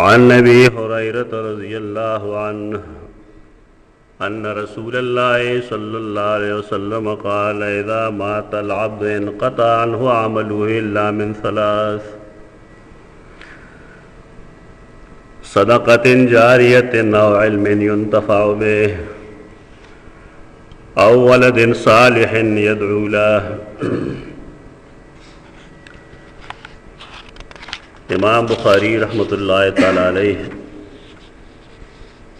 अन अबी हुरैरह रज़ियल्लाहु अन्हु अन्न रसूलल्लाह सल्लल्लाहु अलैहि वसल्लम क़ाल इज़ा मातल अब्दु इन्क़ता अन्हु अमलुहु इल्ला मिन सलास सदक़तिन जारियतिन औ इल्मिन युन्तफ़अु बिहि औ वलदिन सालिहिन यदअू लहु। इमाम बुखारी रहमतुल्लाहि तआला अलैहि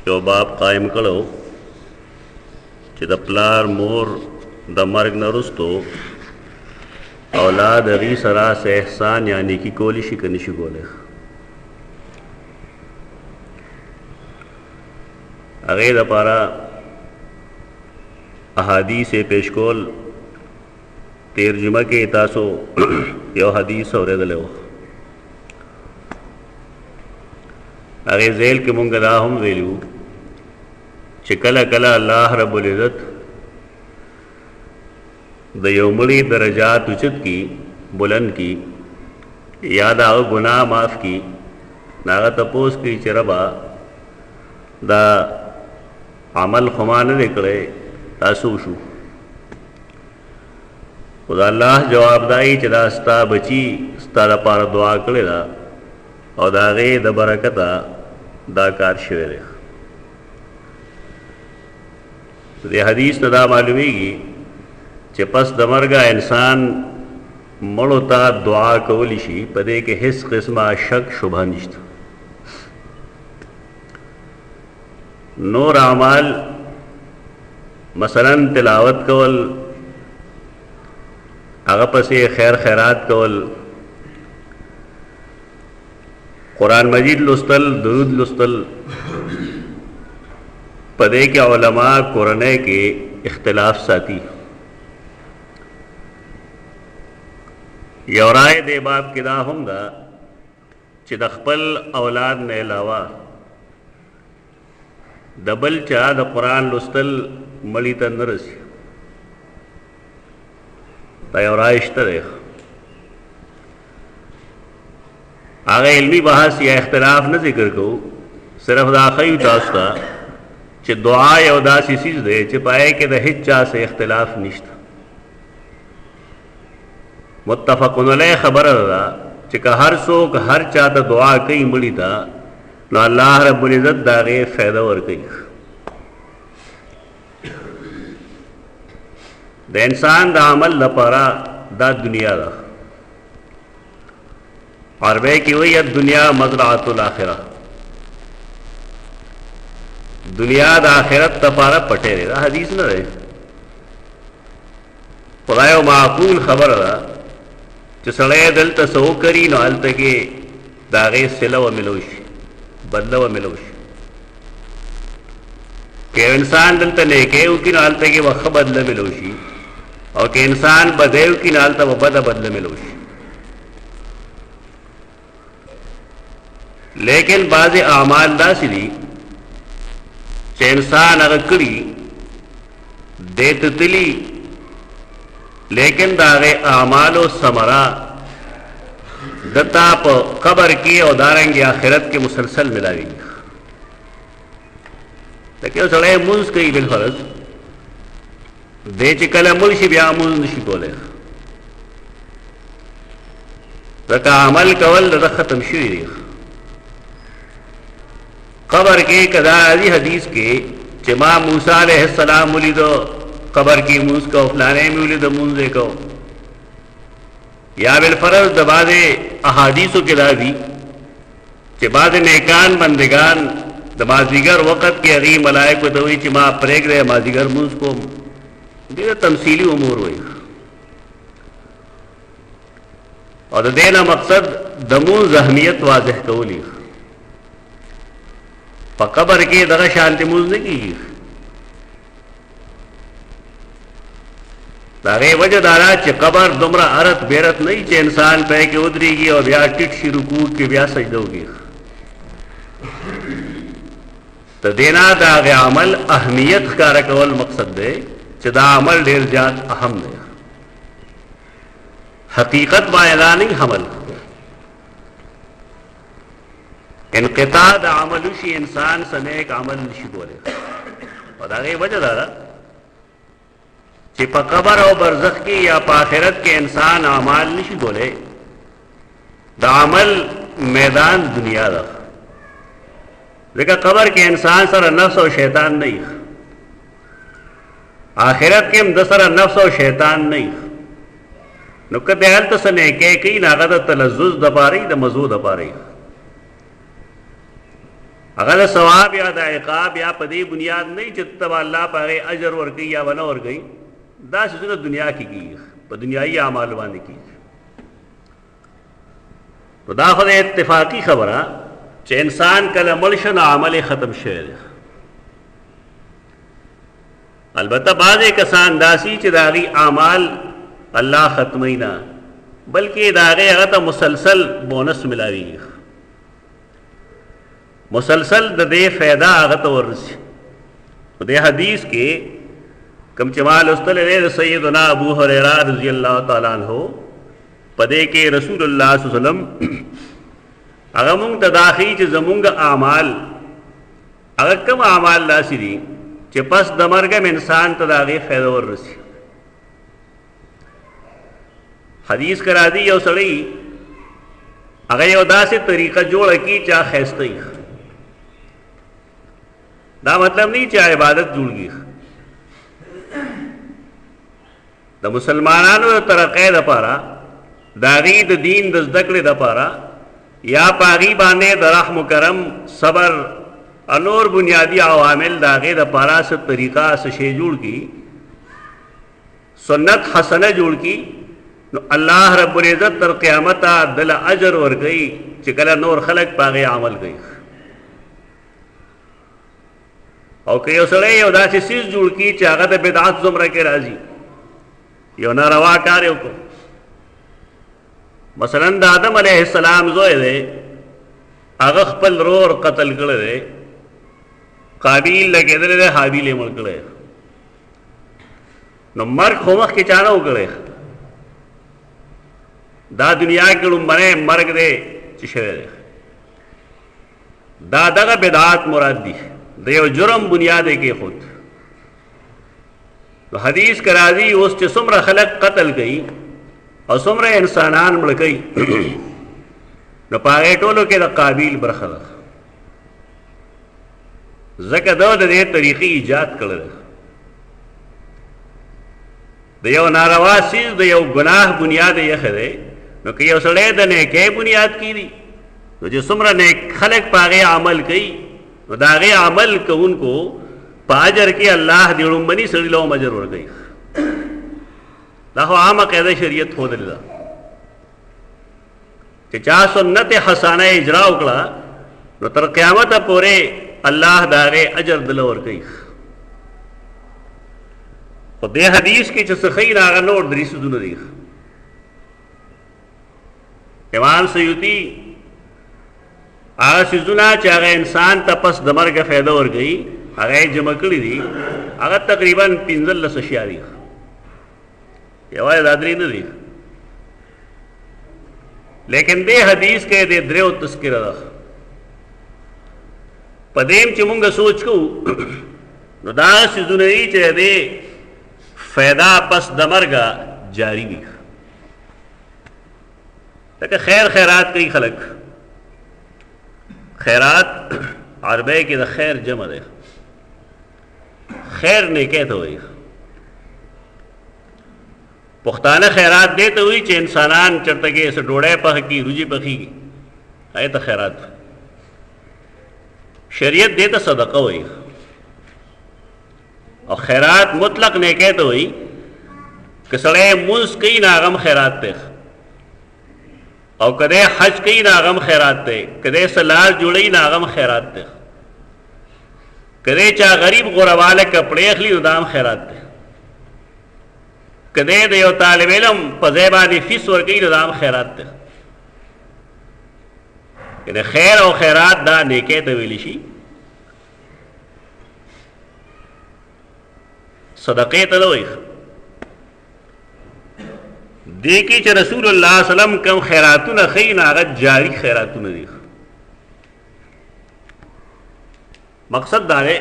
जो बाब कायम करो कि द प्लार मोर द मर्ग नरुस्तो औलाद अगी सरा से एहसान यानी कि कोली शिकनिश गोले अगे दपारा अहादीस पेशकोल तेरजुमा के तासो यो हदीस और दले अगे जेल के मुंगदा हम वेलू चिकला कला अल्लाह रब्बुल इज़्ज़त द यौमड़ी दरजात उचित की बुलंद की याद आओ गुनाह माफ़ की नागा तपोस की चरबा द अमल खुमान निकले तासूशु खुदा अल्लाह जवाबदाई चला स्ता बची स्ता पार दुआ करेला और दागे द बरकता दा कार शेरे ये हदीस नदा मालूमेगी कि पस दमरगा इंसान मड़ोता दुआ कवलिशी पदे के हिस किस्मा शक शुभा निश्त नूर आमाल मसलन तिलावत कवल अगपसे खैर खैरात कवल कुरान मजीद लुस्तल दुरूद लुस्तल पदे के उलमा कुराने के इख्तिलाफ साथी यौराय दे बाप किदा होंगे चिदखपल औलाद ने अलावा दबल चा द कुरान लुस्तल मली तंदरस तयौराइश तरह आगे इल्मी बहस या इख्तिलाफ न जिक्र को सिर्फ दाखी तास्ता च दुआ या उदासी चीज दे चिपाए के दहिच्चा से इख्तिलाफ निश्त मुत्तफ़क़ुन अलैह खबर रहा चिका हर सोक हर चाहता दुआ कई बड़ी था न अल्लाह रब्बुल इज़्ज़त दागे फ़ायदा और कई द इंसान दा अमल द पारा दा दुनिया दा और वे की वही दुनिया मज़राअतुल आखिरा दुनिया द आखिरत तपारा पटे रहा हदीस न रहे खुदायो माकूल खबर रहा सड़े दिल तसो करी न अल तक दागे सिला व मिलोश बदला व मिलोश के इंसान दिल तने के की न अल तक वह बदला मिलोशी और के इंसान बदेव की नाल तक वह बदला मिलोशी लेकिन बाज़ आमाल दासिली चे इंसान अगकड़ी देत तिली लेकिन दागे आमालो समरा दताप कबर की और दारेंगे आखिरत के मुसलसल मिलावी लेकिन सड़े मुंस कई बिलफरज दे चिकल मुल्शी ब्या मुंशी बोले रका अमल कवल रखतम शुरी कबर के कदारी हदीस के जमा मूसा अलैहिस्सलाम मुलिदो कबर की मूस को फलाने में उलिदो मुंजे को या बिलफरज दबादे अहादीसों के दादी चबाद नेकान बंदगान दमाजिगर वक़्त के अगी मलाइक को दवी चिमा प्रेग रहे माजिगर मूस को दे तमसीली उमूर हुई और देना मकसद दमू जहमियत वाजह कौली कबर के दगा शांति मूज नहीं की दागे वजह दारा च कबर दुमरा अरत बेरत नहीं चे इंसान पे के उतरेगी और ब्याह टिट रुकूट के ब्याह सजदोगी तो देना दागे अमल अहमियत का रकवल मकसद दे चदा अमल ढेर जात अहम दे हकीकत बायला नहीं हमल انقطاع د عمل شي انسان سنیک عمل نشي کولی او دا غي وجه دا چې په قبر او برزخ کې یا په آخرت کې انسان اعمال نشي کولی دا عمل میدان دنیا دا ځکه قبر کې انسان سره نفس او شیطان نه وي آخرت کې هم د سره نفس او شیطان نه وي نو کته هلته سنه کې کوي ناغه د تلذذ د پاره د مزو د پاره اگر ثواب یا د عقاب یا په دې بنیاد نه چې تبا الله پاره اجر ورکړي یا ونه ورکړي دا څه دنیا کې کیږي په دنیایي اعمال باندې کیږي نو دا خو اتفاقی خبره چې انسان کله مړ شنه عمل ختم شوی البته بعضې کسان داسي چې د هغې اعمال الله ختمی نه بلکې د هغې هغه ته مسلسل بونس ملاویږي مسلسل د دې فایده هغه ته ورسي په دې حدیث کې کوم چې ما لوستلی دی د سیدنا ابو هریره رضی الله تعالی عنہ په دې کې رسول الله صلی الله علیه وسلم هغه مونږ ته دا ښیي چې زمونږ اعمال هغه کوم اعمال داسې دي چې پس د مرګ انسان ته د هغې فایده ورسي حدیث کرا دی یو سړی هغه یو داسې طریقه جوړه کړي چې هغه ښایسته وي دا مطلب نه چې عبادت جوړږي د مسلمانانو د ترقۍ دپاره د هغې د دین د زده کړې دپاره یا په هغې باندې د رحم و کرم صبر انور بنیادی عوامل د هغې دپاره څه طریقه څه شی جوړ کړي سنت حسنه جوړ کړي نو الله رب العزت تر قیامت دل اجر ورکړي چې کله نور خلق پاغه عمل کوي او که یو سړی یو داسې سیز جوړ کړي چې هغه د بدعت زمره کې راځي یو ناروا کار یې وکړو مثلا د آدم علیه السلام زوی دی هغه خپل رور قتل کړی دی قابیل لګېدلی دی حابیل یې مړ کړی نو مرګ خو مخکې چا نه وکړی دا دنیا کې لومبنی مرګ دی چې شوی دی دا دغه بدعات مراد دي د یو جرم بنیاد یې کېښود نو حدیث کې راځي اوس چې څومره خلق قتل کوي او څومره انسانان مړه کوي نو په هغې ټولو کې د قابیل برخه ده ځکه ده د دې طریقې ایجاد کړی ده د یو ناروا څیز د یو ګناه بنیاد یې ایښی دی نو که یو سړی د نیکۍ بنیاد کړي نو چې څومره نیک خلک په هغې عمل کوي نو د هغې عمل کوونکو په اجر کې الله د لومبني سړي له هم اجر ورکوي دا خو عامه قاعده شریعت ښودلې ده چې چا سنت حسانه اجرا وکړه نو تر قیامته پورې الله د هغې اجر دله ورکوي خو دې حدیث کې چې څه ښیي نو هغه نور درې څیزونه دي امام سیوطي هغه څیزونه چې هغه انسان ته پس د مرګه فایده ورکوي هغه یې جمع کړي دي هغه تقریبا 15 اشیا دي یوازې دا درې نه دي لیکن دې حدیث کې د دریو تذکره ده په دې چې مونږ سوچ کوو نو دا څیزونه دي چې دې فایده پس د مرګه جاری وي لکه خیر خیرات کوي خلک خیرات عربی کې د خیر جمع ده خیر نیکۍ ته وایي پښتانه خیرات دې ته وایي چې انسانان چېرته کې څه ډوډۍ پخه کړي روجي پخېږي هغې ته خیرات شریعت دې ته صدقه وایي او خیرات مطلق نیکۍ ته وایي که سړی مونځ کوي نو هغه هم خیرات دی او کدی حج کوي نو هغه هم خیرات دی کدی سلار جوړوي نو هغه هم خیرات دی کدی چا غریب غرواله کپړې اخلي نو دا هم خیرات دی کدی د یو طالب علم په ځای باندې فیس ورکوي نو دا هم خیرات دی یعنې خیر او خیرات دا نیکۍ ته ویلی شي صدقې ته نه وایي دې کې چې رسول الله صلی الله علیه وسلم کوم خیراتونه ښیي نو هغه جاري خیراتونه دي مقصد دا دی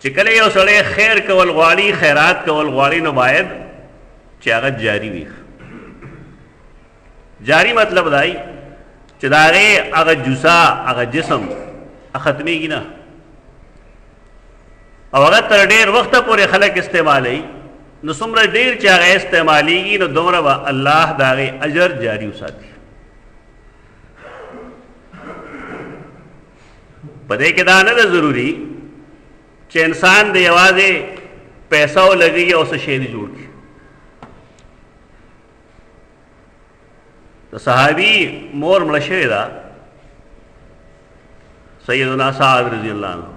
چې کله یو سړی خیر کول غواړي خیرات کول غواړي نو باید چې هغه جاری وي. جاری مطلب دی چې د هغې هغه جوسه هغه جسم ختمېږي نه او هغه تر ډېر وخته پورې خلک استعمالوي نو څومره ډېر چې هغه استعمالېږي نو دومره به الله د هغې اجر جاري وساتي. په دې کې دا نه ده ضروري چې انسان د یوازې پیسه ولګوي او څه شی دې جوړ کړي. د صحابي مور مړه شوې ده سیدنا سعد رضی الله عنه.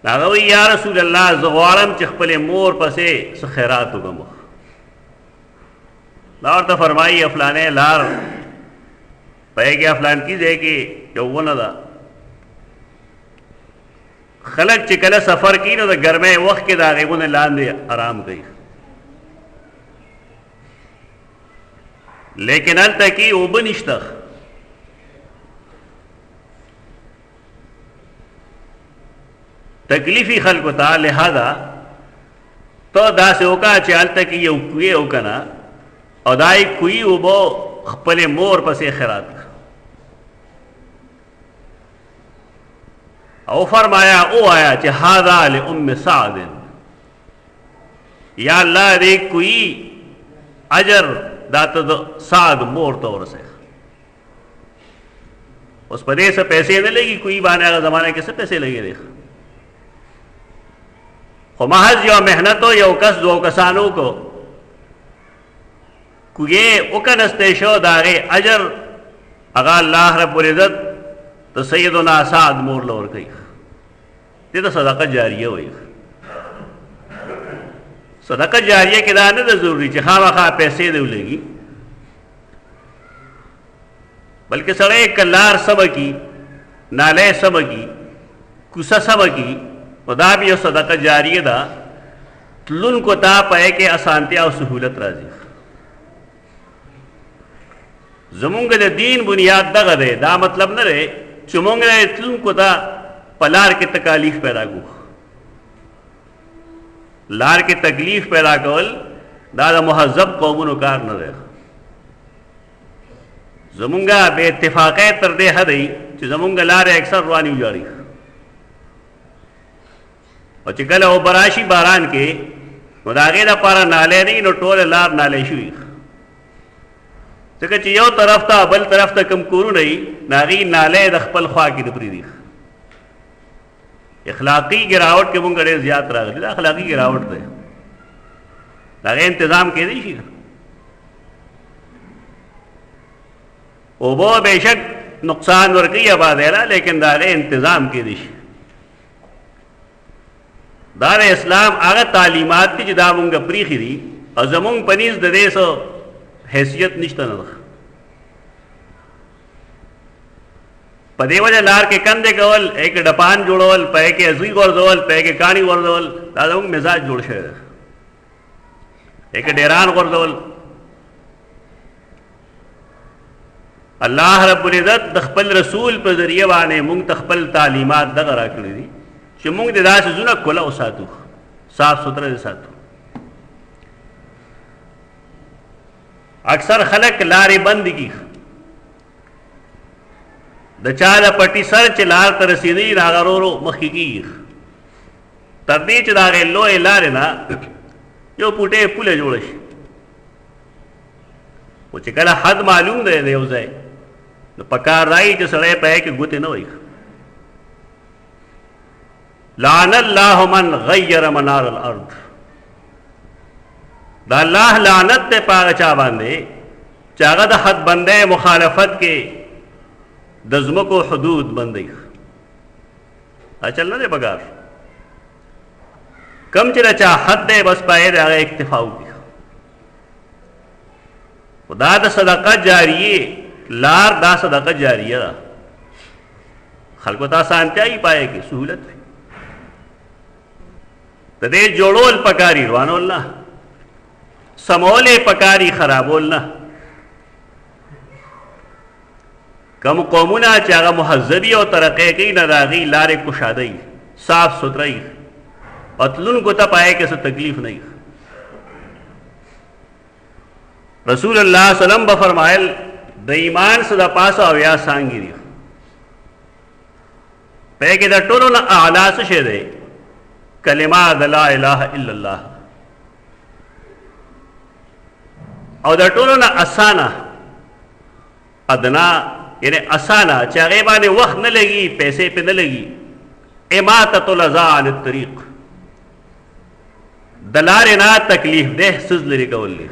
هغه وایي یا رسول الله زه غواړم چې خپلې مور پسې څه خیرات وکړم. دا ورته فرمایي فلانې لار په هغې فلانکي ځای کې یو ونه ده خلک چې کله سفر کوي نو د ګرمۍ وخت کې د هغې ونې لاندې آرام کوي لیکن هلته کې اوبه نشته. تکلیفی خلکو ته لہذا تو داسې وکړه چې هلته کې یو کوی وکنه او دا یې کوی اوبه خپلې مور پسې خیرات کړه او فرمایا او آیا چې هذا لأم سعد یا الله دې کوی اجر دا ته د سعد مور ته ورسوي. اوس په دې څه پیسې نه لګي کوی باندې هغه زمانه کې څه پیسې لګي دی خو محض یو محنت یو کس دو کسانو کو کوی وکنسته شو د هغې اجر هغه الله رب العزت د سیدنا سعد مور له ورکوي. دې ته صدقه جاریه وایي. صدقه جاریه کې دا نه ده ضروري چې خامخا پیسې دې ولګي بلکې سړی که لار سمه کي نالی سمه کي کوڅه سمه کي نو دا به یو صدقه جاریه ده تلونکو ته په هغې کې اسانتیا او سهولت راځي. زمونږ د دین بنیاد دغه دی. دا مطلب نه دی چې مونږ تلونکو ته په لار کې تکالیف پیدا کړو. لار کې تکلیف پیدا کول دا د مهذب قومونو کار نه دی. زمونږه بې اتفاقۍ تر دې حد دی چې زمونږ لارې اکثر روانې وجاړي او چې کله اوبه راشي باران کې نو د هغې دپاره نالی نه وي نو ټوله لار نالی شوي ځکه چې یو طرف ته بل طرف ته کوم کورونه وي نو هغې نالی د خپل خوا کې نه پرېږدي. اخلاقی ګراوټ کې مونږ ډېر زیات راغلی. دا اخلاقي ګراوټ دی د هغې انتظام کېدی شي. اوبه بېشک نقصان ورکوي آبادیله لیکن د هغې انتظام کېدی شي. دا د اسلام هغه تعلیمات دي چې دا مونږ پریښي دي او زمونږ په نیز د دې څه حیثیت نشته نه ده. په دې وجه لار کې کندې کول هغې کې ډپان جوړول په هغې کې ازوي غورځول په هغې کې کاڼي غورځول دا زموږ مزاج جوړ شوی دی. هغې کې ډیران غورځول. الله رب العزت د خپل رسول په ذریعه باندې مونږ ته خپل تعلیمات دغه راکړي دي چې مونږ د داسې ځونه کله وساتو صاف سوتره دې ساتو. اکثر خلک لارې بند کړي د چا د پټي سر چې لار ته رسېدي نو هغه ورو ورو مخکې کېږي تر دې چې د هغې لویې لارې نه یو پوټۍ پوله جوړه شي. خو چې کله حد معلوم دی د یو ځای نو په کار رایي چې سړی په هغې کې ګوتې نه وایي. لعن الله من غیر منار الارض. دا الله لعنت دی په هغه چا باندې چې هغه د حد بندۍ مخالفت کې د ځمکو حدود بندوي. اچل نه دی پکار کم چې د چا حد دی بس په هغې د هغه اکتفا وکړي. خو دا د صدقه جاریې لار دا صدقه جاریه ده. خلکو ته اسانتیا یې پای کې سهولت وي. د دې جوړول پکاري روانول نه سمول پکاري خرابول نه. کم قومونه چې هغه مهذبي او ترقی کوي نه د هغې لارې کشادی صاف ستھرائی اتلونکو ته پای کې څه تکلیف نه وي. رسول الله صلی الله علیه وسلم به فرمایل د ایمان څه د پاسه اویا څانګې دي، پای کې د ټولو نه اعلی څه شی دی؟ کلمات د لا اله الا الله. او د ټولو نه اسانه ادنا یعنی اسانه چې هغې باندې وخت نه لګي، پیسې پې نه لګي، اماطة الاذى عن الطریق، د لارې نه تکلیف ده سز لرې کول دی.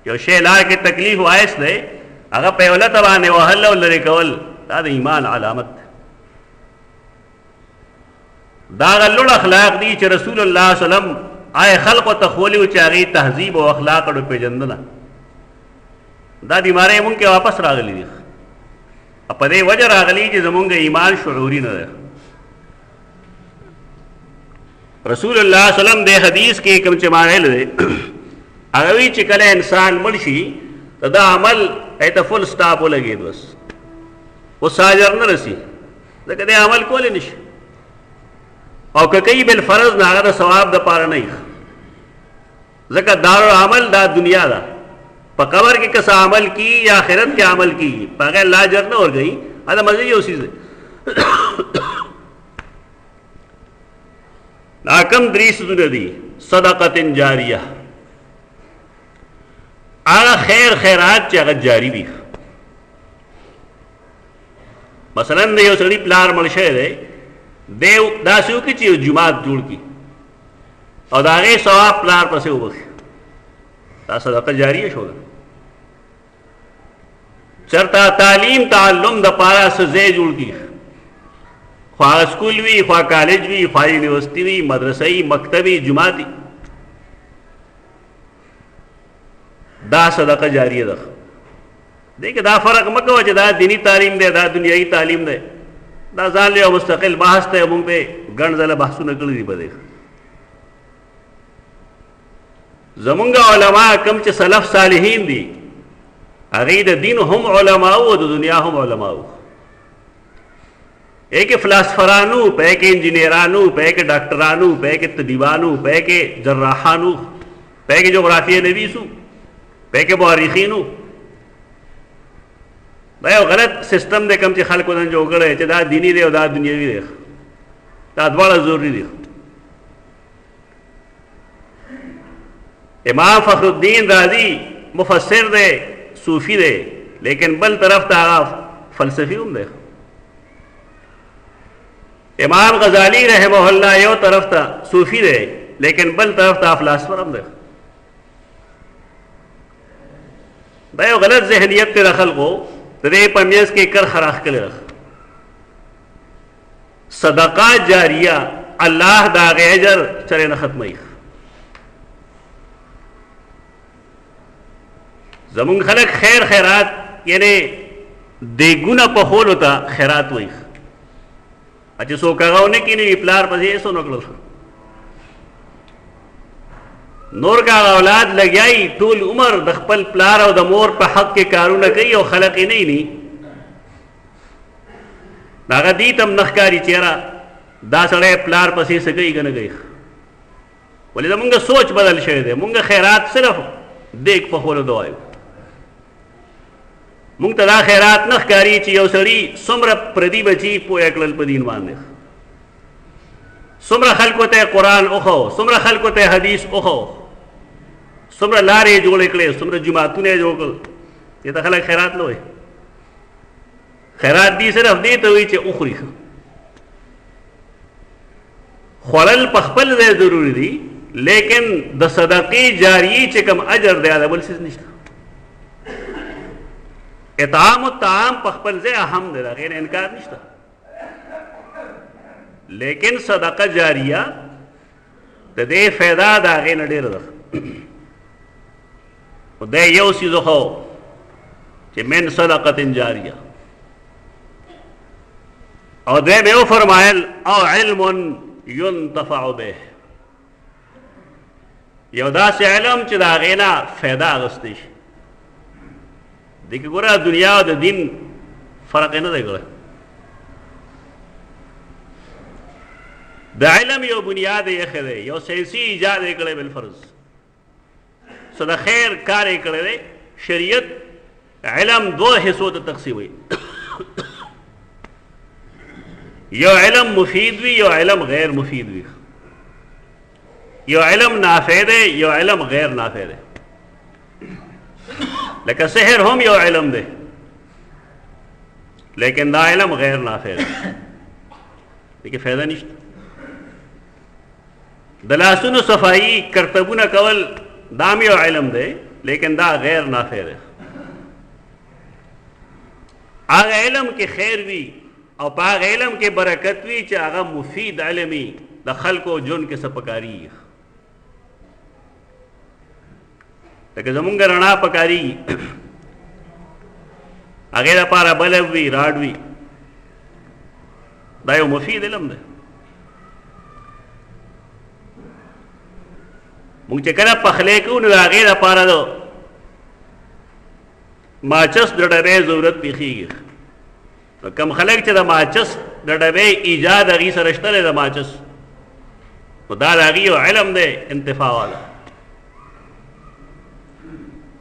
یو شی لار کې تکلیف وایس دی هغه په یو لته باندې وهل او لرې کول، دا د ایمان علامت ده. دا هغه لوړ اخلاق دي چې رسول الله صلی الله علیه وسلم آی خلقو ته ښولي وو چې هغې تهذیب او اخلاق او پېژندنه دا بیماری مونږ کې واپس راغلی دي. په دې وجه راغلی چې زمونږ ایمان شعوري نه ده. رسول الله صلی الله علیه وسلم د حدیث کې کوم چې ما ویل دی هغه وی چې کله انسان مړ شي دا عمل ایته فل سټاپ ولګېد، بس اوس اجر نه رسي، ځکه دې عمل کولی نشي. او که کوي بالفرض نه هغه د ثواب دپاره نه وي، ځکه دارالعمل دا دنیا ده. په قبر کې که څه عمل کی یا آخرت کې عمل کی په هغه الله اجر نه ورکوي، دا مزه یو څیز دی. دا کم درې څیزونه دي. صدقة جاریه، هغه خیر خیرات چې هغه جاری وي. مثلا د یو سړي پلار مړ شوی دی، دی داسې وکړي چې یو جومات جوړ کړي او د هغې ثواب پلار پسې وبخښي، دا صدقه جاریه شوله. چرته تعلیم تعلم د پاره څه ځای جوړ کړي، خوا سکول وي، خوا کالج وي، خوا یونیورسټي وي، مدرسه وي، مکتب وي، جومات وي، دا صدقه جاریه ده. دې کې دا فرق مه کوه چې دا دینی تعلیم دی دا دنیایي تعلیم دی، دا ځان له یو مستقل بحث دی. موږ پې ګڼ ځله بحثونه کړي دي په دې. زمونږ علما کم چې سلف صالحین دي هغې د دین هم علما او د دنیا هم علما و. پې کې فلاسفرانو، پې کې انجینیرانو، پې کې ډاکټرانو، پې کې طبیبانو، پې کې جراحانو، پې کې جغرافیه نویسو، پې کې مورخینو. دا یو غلط سسٹم دی کوم چې خلکو نن جوړ کړی چې دا دیني دی او دا دنیوي دی، دا دواړه ضروري دي. امام فخر الدین رازی مفسر دی، صوفی دی، لیکن بل طرف ته هغه فلسفي هم دی. امام غزالی رحمه الله یو طرف ته صوفی دی، لیکن بل طرف ته فلاسفر هم دی. دا یو غلط ذهنیت دی د خلکو، د دې په منځ کې کرښه راښکلې ده. صدقه جاریه الله د هغې اجر چرې نه ختموي. زمونږ خلک خیر خیرات یعنی دیګونه پخولو ته خیرات وایي، چې څوک هغه ونه کیني پلار پسې یې څه نه کړل. نور کا اولاد لګیایي ټول عمر د خپل پلار او د مور په حق کې کارونه کوي او خلق یې نه ني، هغه دې ته هم نه ښکاري چې یاره دا سړی پلار پسې څه کوي که نه کوي. ولې زمونږ سوچ بدل شوی دی. مونږ خیرات صرف دیګ پخولو ته وایو. مونږ ته دا خیرات نه ښکاري چې یو سړي څومره پردي بچي پوه کړل په دین باندې، څومره خلکو ته قرآن وښو، څومره خلکو ته حدیث وښو، څومره لارې جوړې کړې، څومره جوماتونه یې جوړ کړل. دې ته خلک خیرات نه وایي. خیرات دې صرف دې ته وایي چې وخوري. خوړل په خپل ځای ضروري دي، لیکن د صدقې جاریې چې کوم اجر دی دا بل څیز نشته. اطعام الطعام په خپل ځای اهم دی، د هغې نه انکار نشته، لیکن صدقه جاریه د دې فایده د هغې نه ډېره ده. خدای یو څیز وښو چې من صدقة جاریه، او دویم یې وفرمایل او علم ينتفع به، یو داسې علم چې د هغې نه فایده اخیستی شي. देखिए ګوره دنیا او د دین فرق نه دی ګوره د علم یو بنیاد یې ایښی دی یو ساینسي ایجاد یې کړی بالفرض څه د خیر کار یې کړی دی شریعت علم دو حصو ته تقسیموي یو علم مفید وي یو علم غیر مفید وي یو علم نافع دی یو علم غیر نافع دی لکه سحر هم یو علم دی لیکن دا علم غیر نافع دی دې کې فایده نشته د لاسونو صفائی کرتبونه کول دام یو علم دی لیکن دا غیر نافع دی هغه علم کې خیر وي او په هغه علم کې برکت وي چې هغه مفید علمي د خلکو جون کې څه پکاري لکه زمونږ رڼا پکاري هغې دپاره بلب وي راډ وي دا یو مفید علم دی مونږ چې کله پخلی کوو نو د هغې دپاره د ماچس د ډبې ضرورت پیښیږي نو کم خلک چې د ماچس د ډبې ایجاد هغې سره شته دی د ماچس نو دا د هغې یو علم دی انتفاع والا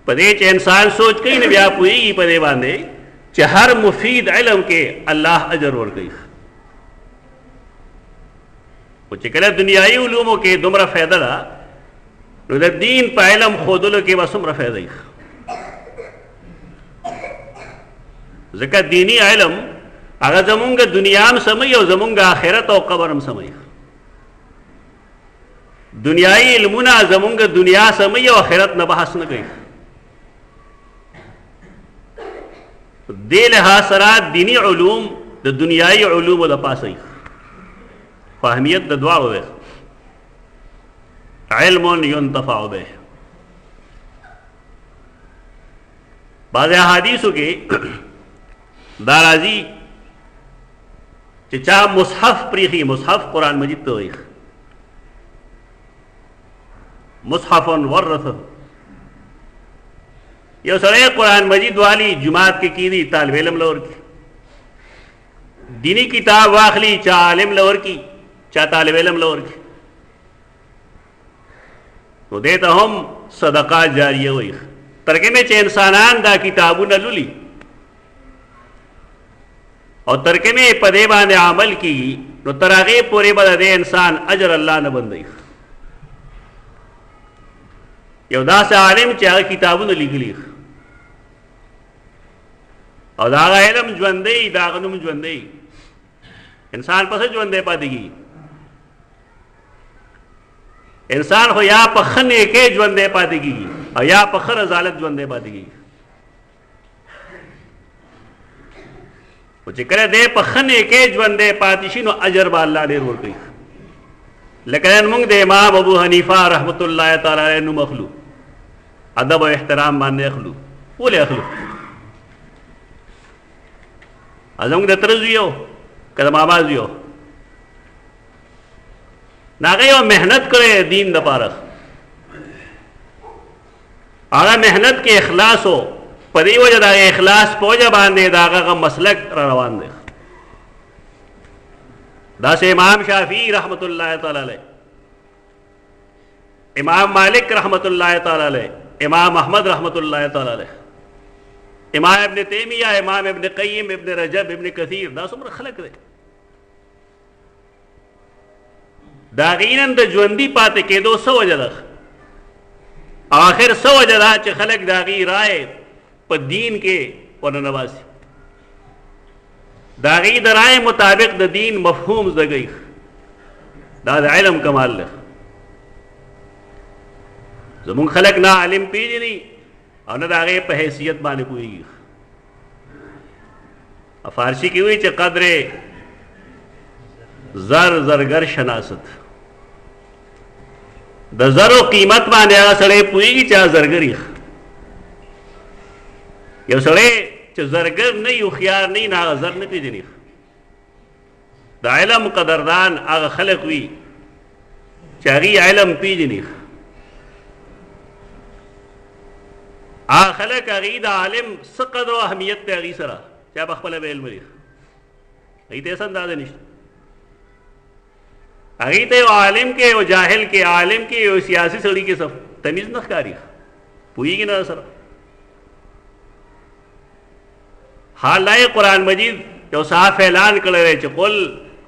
په دې چې انسان سوچ کوي نو بیا پوهېږي په دې باندې چې هر مفید علم کې الله اجر ورکوي خو چې کله دنیایي علومو کې دومره فایده ده نو د دین په علم ښودلو کې به څومره فایده وي ځکه دینی علم هغه زمونږ دنیا هم سموي او زمونږ آخرت او قبر هم سموي دنیایي علمونه زمونږ دنیا سموي او آخرت نه بحث نه کوي دې لحاظ سره دینی علوم د دنیایي علومو د پاسه خو اهمیت د دواړو دی علم ينتفع به بعض احادیثو کې دا راځي چې چا مصحف پریخي مصحف قرآن مجید ته وایي مصحف ورثه یو سړی قرآن مجید والی جماعت کې کینی طالب علم لور کی دینی کتاب واخلی چا عالم لور کی چا طالب علم لور کی نو دې ته هم صدقه جاریه وایي ترکه میں چې انسانان دا کتابونه لولي او ترکه میں په دې باندې عمل کیږي نو تر هغې پورې به د دې انسان اجر الله نه بندوي یو داسې عالم چې هغه کتابونه لیکلي او د هغه علم ژوندی د هغه نوم ژوندی انسان پسې ژوندی پاتې کېږي انسان خو یا په ښه نیکۍ ژوندی پاتې کېږي او یا په ښه رضالت ژوندی پاتې کېږي خو چې کله دی په ښه نیکۍ ژوندی پاتې شي نو اجر به الله ډېر ورکوي لکه نن موږ د امام ابو حنیفه رحمت الله تعالی علیه نوم اخلو ادب او احترام باندې اخلو ولې اخلو زموږ د تره زوی و که د ماما زوی و هغه یو محنت کړی دین دپاره هغه محنت کې اخلاص و په دې وجه د هغې اخلاص په وجه باندې د هغه مسلک را روان دی داسې امام شافعي رحمت الله تعالی علیه امام مالک رحمت الله تعالی علیه امام احمد رحمت الله تعالی علیه امام ابن تیمیہ امام ابن قیم ابن رجب ابن کثیر دا څومره خلک دی د هغې نن د ژوندي پاتې کېدو څه وجه ده آخر څه وجه ده چې خلک د هغې رایې په دین کې ورننباسي د هغې د رایې مطابق د دین مفهوم زده کوي دا د علم کمال دی زمونږ خلک نه عالم پیژني او نه د هغې په حیثیت باندې پوهېږي فارسی کې وایي چې قدر زر زرگر شناست د زرو قیمت باندې هغه سړی پوهېږي چې هغه زرګر یو سړی چې زرګر نه وي هوښیار نه وي نو هغه زر نه پېژني د علم قدردان هغه خلک وي چې هغې علم پېژني خلق هغې د عالم څه قدر او اهمیت دی هغې سره چا په خپله به علم لري هغې ته هېڅ اندازه نشته هغې ته یو عالم کې یو جاهل کې عالم کې یو سیاسي سړي کې تمیز نه ښکاري پوهېږي نه سره حال دا قرآن مجید یو صاف اعلان کړی دی چې قل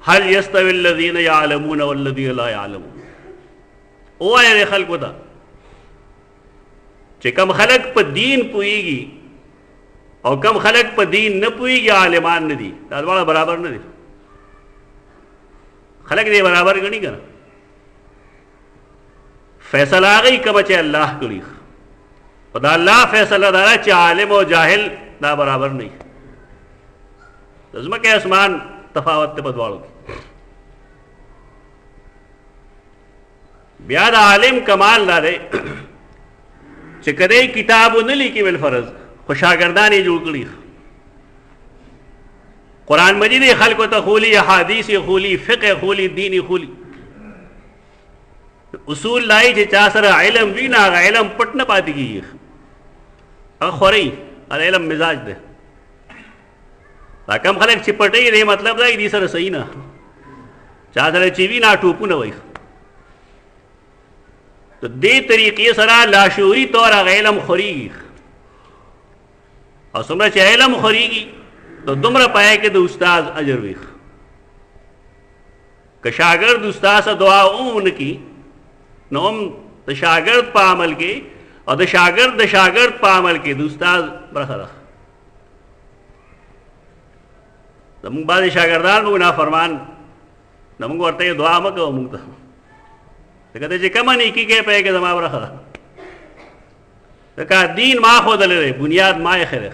هل یستوی الذین یعلمون والذین لا یعلمون ووایه دې خلکو ته چې کم خلق په دین پوهېږي او کم خلق په دین نه پوهېږي عالمان نه دي دا دواړه برابر نه دي خلق دې برابر ګڼي که نه فیصله هغه کومه چې الله کړي خو د الله فیصله دا ده چې عالم او جاهل دا برابر نه وي د ځمکې اسمان تفاوت دی په دواړو کې بیا د عالم کمال دا دی چې کدی کتاب ونه لیکي بالفرض خو شاګردان یې جوړ کړي قرآن مجید یې خلکو ته خولي احادیث یې خولي فقه یې خولي دین یې خولي اصول لایي چې چا سره علم وي نه هغه علم پټ نه پاتې کېږي هغه خورئ هغه علم مزاج دی دا کم خلک چې پټوي دې مطلب دا دې سره صحیح نه چا سره چې وي نه ټوپونه وایي تو دې طریقې سره لاشعوري طور هغه علم خورېږي او څومره چې علم خورېږي تو دومره پای کې د استاد اجر وي که شاګرد استاد سره دعا ونه کړي نو هم د شاګرد په عمل کې او د شاګرد په عمل کې د استاد برخه ده زموږ بعضې شاګردان موږ نافرمان نو موږ ورته دعا مه کوو موږ ته ځکه ته چې کومه نیکي کوې په کې زما برخه ده ځکه دین ما ښودلی دی بنیاد ما ایښی دی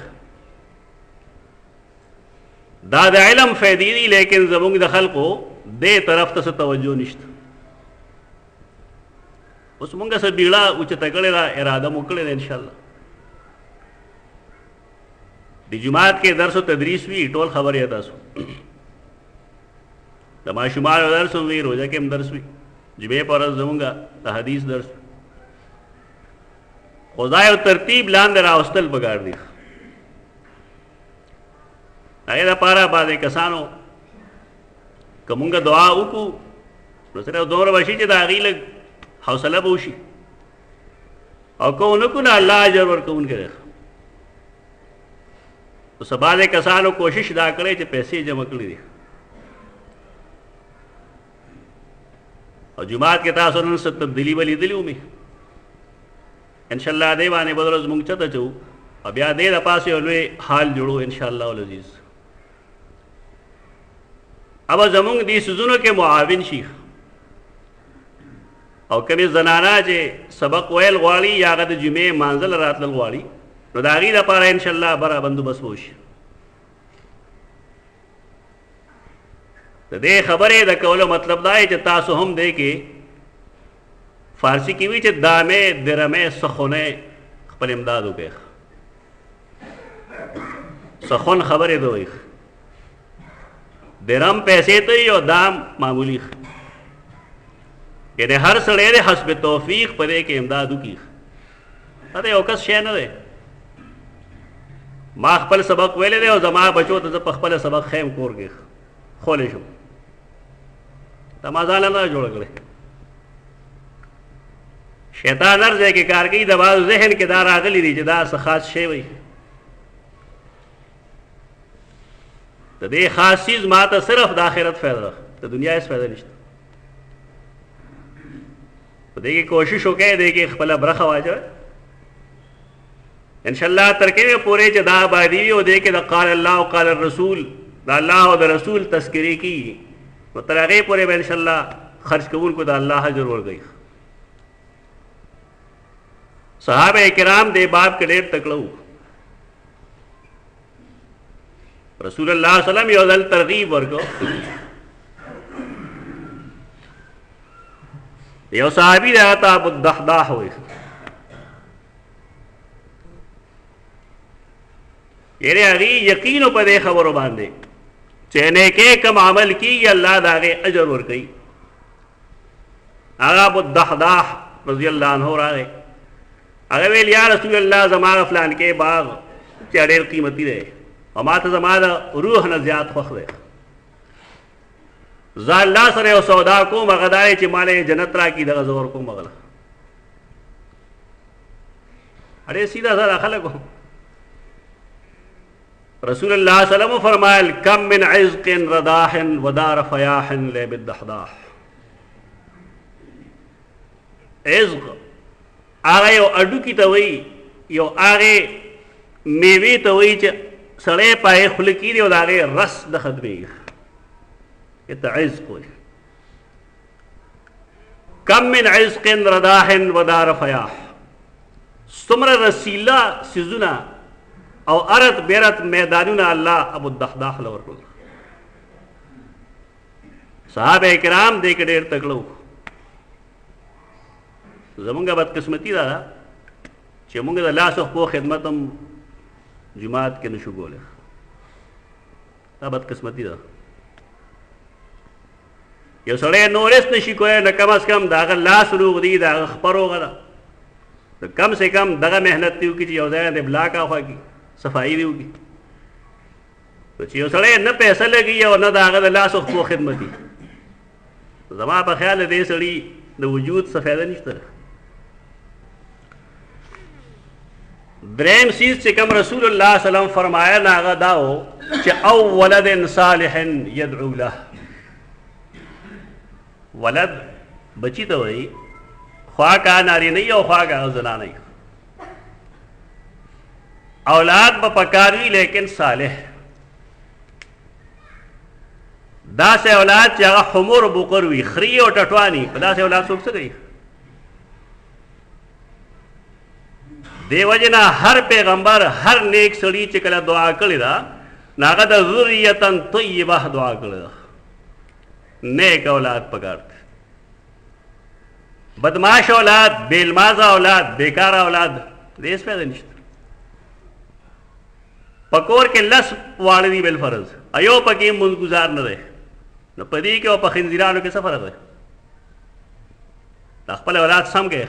دا د علم فایدې دي لیکن زموږ د خلقو دې طرف ته څه توجه نشته اوس مونږ څه بیړه اوچته کړې ده اراده مو کړې ده انشاءالله د جماعت کې درس و تدریس وي ټول خبر یې تاسو د ماشومانو درس وي روزه کې هم درس وي جمعې په ورځ زمونږ د حدیث درس خو دا یو ترتیب لاندې راوستل پکار دي هغې دپاره بعضې کسانو که مونږ دعا وکړو نو صرف دومره به شي چې د هغې لږ حوصله به وشي او که ونه کړو نه الله اجر ورکوونکی دی اوس بعضې کسانو کوشش دا کړی چې پیسې جمع کړي دي او جماعت کې تاسو نن څه تبدیلي به لیدلي ومې انشاءالله دې باندې بله ورځ مونږ چته چوو او بیا دې دپاسې یو لوی حال جوړو انشاءالله العزیز اب زمونږ دې څیزونو کې معاون شي او کمې زنانه چې سبق ویل غواړي یا هغه د جمعې مانځل راتلل غواړي نو د هغې دپاره انشاءالله بره بندوبست به وشي د دې خبرې د کولو مطلب دا چې تاسو هم دی کې فارسی کې وي چې دامې درمې سخونې خپل امداد وکړئ سخون خبرې ته وایي درم پیسې ته وي او دام معمولی یعنی هر سړی دی حسب توفیق په دې کې امداد وکړي دا یو کس شی نه دی ما خپل سبق ویلی دی او زما بچو ته زه په خپله سبق خیم کور کې خولی شم دا ما ځانله نه جوړه کړې شیطان هر ځای کې کار کوي د بعضو ذهن کې دا راغلی دی چې دا څه خاص شی وي د دې خاص چیز ما ته صرف د آخرت فایده ده د دنیا هېڅ فایده نشته په دې کې کوشش وکړئ دې کې خپله برخه واچوئ انشاءالله تر کومې پورې چې دا آبادي وي او دې کې د قال الله او قال الرسول د الله او د رسول تذکرې کېږي نو تر هغې پورې به انشاءالله خرج کوونکو د الله اجر ورکوي صحابه کرام دې باب کې ډېر تکړه وو رسول الله صلی الله علیه وسلم یو ځل ترغیب ورکو یو صحابي دی هغه ته ابو الدحداح وایي یعنې هغې یقین په دې خبرو باندې چې نیکۍ کم عمل کېږي الله د هغې اجر ورکوي هغه ابو الدحداح رضی الله عنه راغی هغه ویل یا رسول الله زما فلان کې باغ چې ډېر قیمتي دی او ما ته زما د روح نه زیات خوښ دی زه الله سره یو سودا کوم هغه دا چې ما له جنت راکړي دغه زه ورکوم هغه ډېر سیده ساده خلک وو رسول الله صلی الله علیه وسلم فرمایل کم من عزق رداح ودار فیاح لی بالدحداح عزق هغه یو اډوکي ته وایي یو هغې میوې ته وایي چې سړی پهې خوله کېږي او د هغې رس د ختمېږي ته عزق وایي کم من عزق رداح ودار فیاح څومره رسیله څیزونه او ارت بیرت میدانونه الله ابو الدحداح له ورکړل صحابه کرام دې کې ډېر تکړه وو زمونږ بدقسمتي دا ده چې مونږ د لاس او خدمت هم جماعت کې نشو کولی دا بدقسمتي ده یو سړی نورس نشي کولی نه کم از کم د هغه لاس روغ دي د هغه خپه روغه ده کم سے کم دغه محنت دی وکړي چې یو ځای د بلاک اخوا کړي صفایي دی وکړي چې یو سړی نه پیسه لګي او نه د هغه د لاس او خدمت دي زما په خیال دې سړي د وجود څه فایده نشته دریم چیز چې کوم رسول الله صلی الله علیه وسلم فرمایا هغه دا و چې او ولد صالح يدعو له ولد بچی ته وایي خواہ کا نارینه او خواہ کا زنانه اولاد به پکار وي لیکن صالح داسې اولاد چې هغه حمور بقر وي خري او ټټواني په داسې اولاد څوک څه کوي دې وجې نه هر پیغمبر هر نیک سړي چې کله دعا کړې ده نو هغه د ذریة طیبه دعا کړې ده نیک اولاد پکار بدماش اولاد بیلمازه اولاد بیکار اولاد دیس پیدا نشته پکور کې لس واړه دي بالفرض ایو پکې مونږ گزار نه دی نو پدې کې او په خنزیرانو کې څه فرق دی دا خپل اولاد سم کې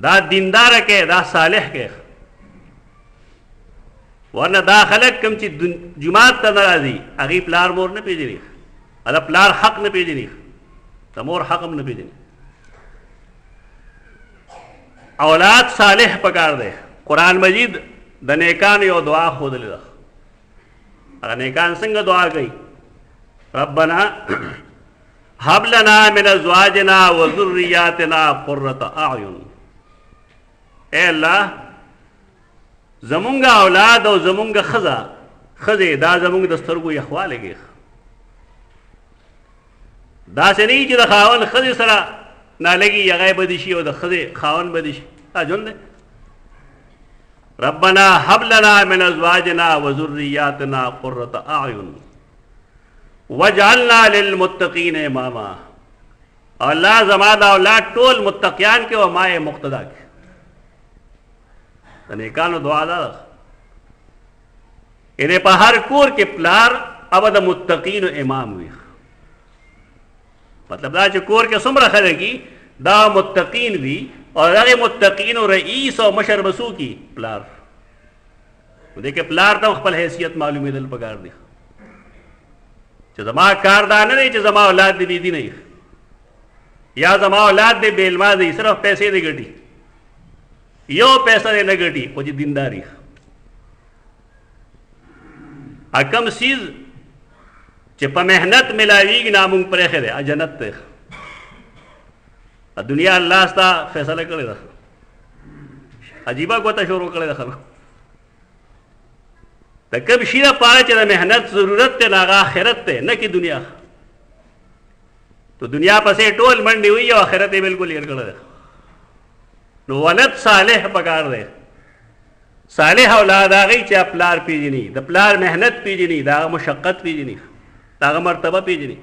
دا دیندار کې دا صالح کې ورنه دا خلک کوم چې جماعت ته ناراضي هغه پلار مور نه پیژني دا پلار حق نه پیژني د مور حق هم نه پیژني اولاد صالح پکار دی قرآن مجید د نیکانو یو دعا ښودلې ده هغه نیکان څنګه دعا کوي ربنا هب لنا من ازواجنا وذرياتنا قرة اعین اے الله زمونږ اولاد او زمونږ ښځې دا زمونږ د سترګو یخوالی کې داسې نه وي چې د خاوند ښځې سره نالګي هغه بدي شي او د ښځې خاوند بدي شي دا ژوند دی ربنا هب لنا من ازواجنا وذرياتنا قرة اعین وجعلنا للمتقین اماما الله زما دا اولاد ټول متقیان کې او ما یې مقتدا کې د نیکانو دعا ده انې په هر کور کې پلار او د متقینو امام وي مطلب دا چې کور کې څومره خلک دا متقین وي او هغه متقینو رئیس او مشر بسو کی پلار دې کې پلار ته خپل حیثیت معلومېدل پکار دی چې زما کار دا نه دی چې زما اولاد دې بې دینه یا زما اولاد دې بې علمه دی صرف پیسې دې ګټي یو پیسه دې نه ګټي خو چې دینداري کم چیز چې په محنت ملاویږي نه مونږ پرېښی دی جنت دی دنیا الله ستا فیصله کړې ده عجیبه ګوته شروع کړې ده خلکو د کوم شي لپاره چې د محنت ضرورت دی نه هغه آخرت دی نه کې دنیا تو دنیا پسې ټول منډې وي او آخرت یې بلکل هېر کړی دی نو ولد صالح پکار دی صالح اولاد هغه چې پلار پیژني د پلار محنت پیژني د هغه مشقت پیژني د هغه مرتبه پیژني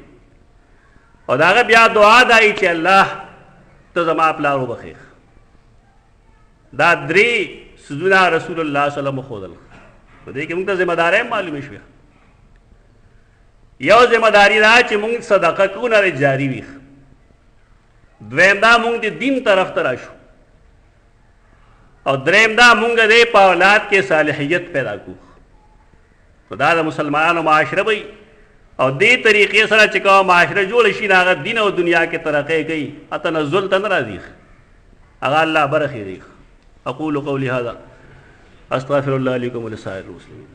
او د هغه بیا دعا دی چې الله ته زما پلار وبخې دا درې څیزونه رسول الله صلی الله علیه وسلم ښودل په دې کې موږ ته ذمه دارۍ هم معلومې شوې یو ذمه داري دا چې موږ صدقه کوو نه جاري وي دویم دا موږ د دین طرف ته راشو او دریم دا مونږ دې په اولاد کې صالحیت پیدا کو. نو دا د مسلمانانو معاشره وي او دې طریقې سره چې کوم معاشره جوړ شي هغه دین او دنیا کې ترقی کوي، تنزل ته نه راځي، هغه الله برخې دی. اقول قولي هذا استغفر الله لكم ولسائر المسلمين.